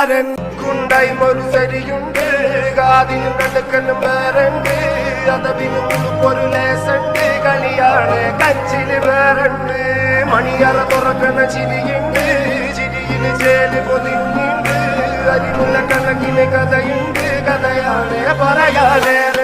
കലാകാരൻ കുണ്ടായി ഒരു സരിയുണ്ട് കാതിനും കടുക്കനും വേറുണ്ട് അതവിനും ഒരു ലേസുണ്ട് കളിയാണ് കച്ചില് വേറുണ്ട് മണിയറ തുറക്കുന്ന ചിരിയുണ്ട് ചിരിയില് ചേല് പൊതിഞ്ഞുണ്ട് അരിമുള്ള കണക്കിന് കഥയുണ്ട് കഥയാണ് പറയാനേറെ